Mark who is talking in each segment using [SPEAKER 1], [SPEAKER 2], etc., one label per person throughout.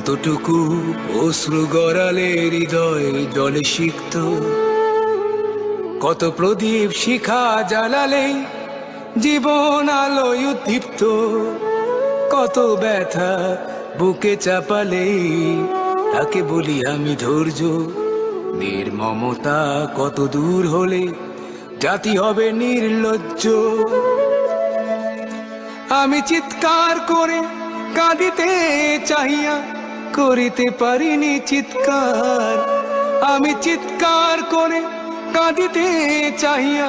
[SPEAKER 1] কতটুকু অশ্রু গড়ালে হৃদয় জলে সিক্ত, কত প্রদীপ শিখা জ্বালালে জীবন আলোয় উদ্দীপ্ত, কত ব্যথা বুকে চাপালে তাকে বলি আমি ধৈর্য। নির্মমতা কত দূর হলে জাতি হবে নির্লজ্জ। আমি চিৎকার করে কাঁদিতে চাহিয়া করিতে পারিনি চিৎকার। আমি চিৎকার করে কাঁদিতে চাহিয়া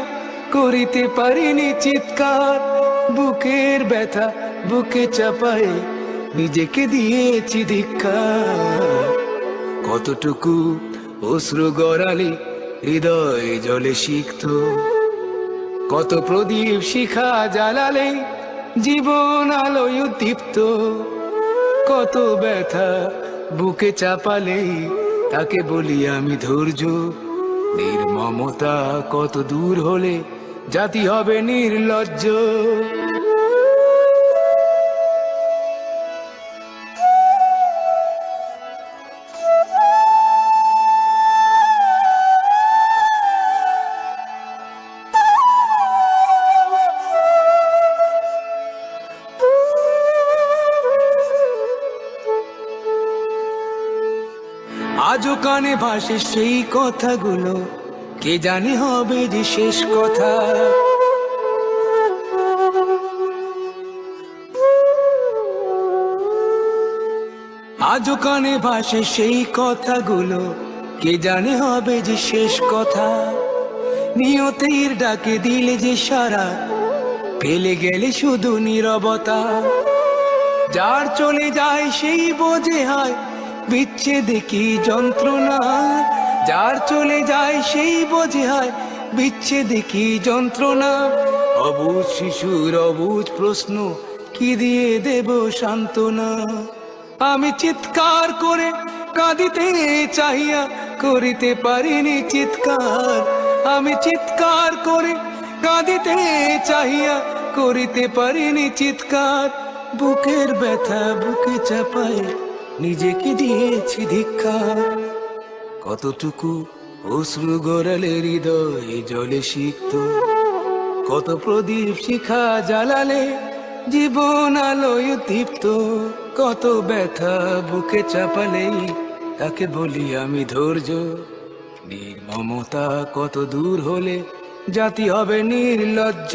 [SPEAKER 1] করিতে পারিনি চিৎকার। বুকের ব্যথা বুকে চাপায় নিজেকে দিয়েছি ধিক্কার। কতটুকু অশ্রু গড়ালে হৃদয় জলে সিক্ত, কত প্রদীপ শিখা জ্বালালে জীবন আলোয় উদ্দীপ্ত, কত ব্যথা বুকে চাপালে তাকে বলি আমি ধৈর্য। নির্মমতা কত দূর হলে জাতি হবে নির্লজ্জ। আজও কানে ভাসে সেই কথাগুলো, কে জানে হবে যে শেষ কথা। আজও কানে ভাসে সেই কথাগুলো, কে জানে হবে যে শেষ কথা। নিয়তির ডাকে দিলে যে সারা, ফেলে গেলে শুধু নীরবতা। যার চলে যায় সেই বোঝে হয় বিচ্ছেদে কি যন্ত্রণা। যার চলে যায় সেই বোঝে হয় বিচ্ছেদে কি যন্ত্রণা। অবুঝ শিশুর অবুঝ প্রশ্ন, কি দিয়ে দেব সান্ত্বনা। আমি চিৎকার করে কাঁদিতে চাহিয়া করিতে পারিনি চিৎকার। আমি চিৎকার করে কাঁদিতে চাহিয়া করিতে পারিনি চিৎকার। বুকের ব্যথা বুকে চাপায় নিজেকে দিয়েছি ধিক্কার। কতটুকু অশ্রু গড়ালে হৃদয় জলে সিক্ত, কত প্রদীপ শিখা জ্বালালে জীবন আলোয় উদ্দীপ্ত, কত ব্যথা বুকে চাপালে তাকে বলি আমি ধৈর্য। নির্মমতা কত দূর হলে জাতি হবে নির্লজ্জ।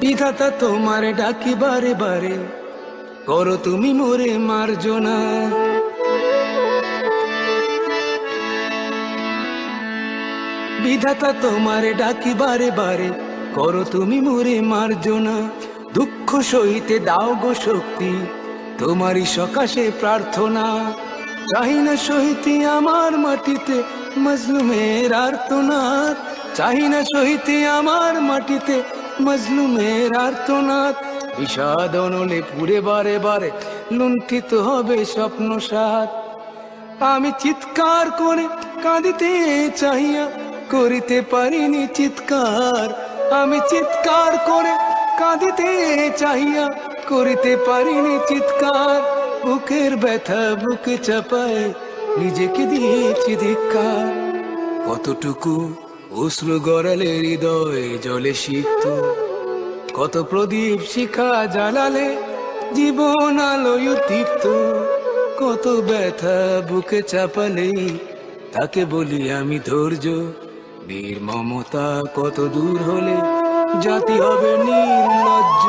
[SPEAKER 1] বিধাতা তোমার ডাকি বারে বারে, করো তুমি মোরে মার্জনা। বিধাতা তোমার ডাকি বারে বারে, করো তুমি মোরে মার্জনা। দুঃখ সইতে দাও গো শক্তি, তোমারই সকাশে প্রার্থনা। চাহি না সইতে আমার মাটিতে মজলুমের আর্তনাদ। চাহি না সইতে আমার মাটিতে মজলুমের আর্তনাদ। বিষাদ অনলে পুরে বারে বারে লুণ্ঠিত হবে স্বপ্ন সাথ। আমি চিৎকার করে কাঁদিতে চাহিয়া করিতে পারিনি চিৎকার। আমি চিৎকার করে কাঁদিতে চাহিয়া করিতে পারিনি চিৎকার। বুকের ব্যথা বুকে চাপায় নিজেকে দিয়েছি ধিক্কার। কতটুকু অশ্রু গড়ালে হৃদয় জলে সিক্ত, কত প্রদীপ শিখা জ্বালালে জীবন আলোয় উদ্দীপ্ত, কত ব্যথা বুকে চাপালে তাকে বলি আমি ধৈর্য। নির্মমতা কত দূর হলে জাতি হবে নির্লজ্জ।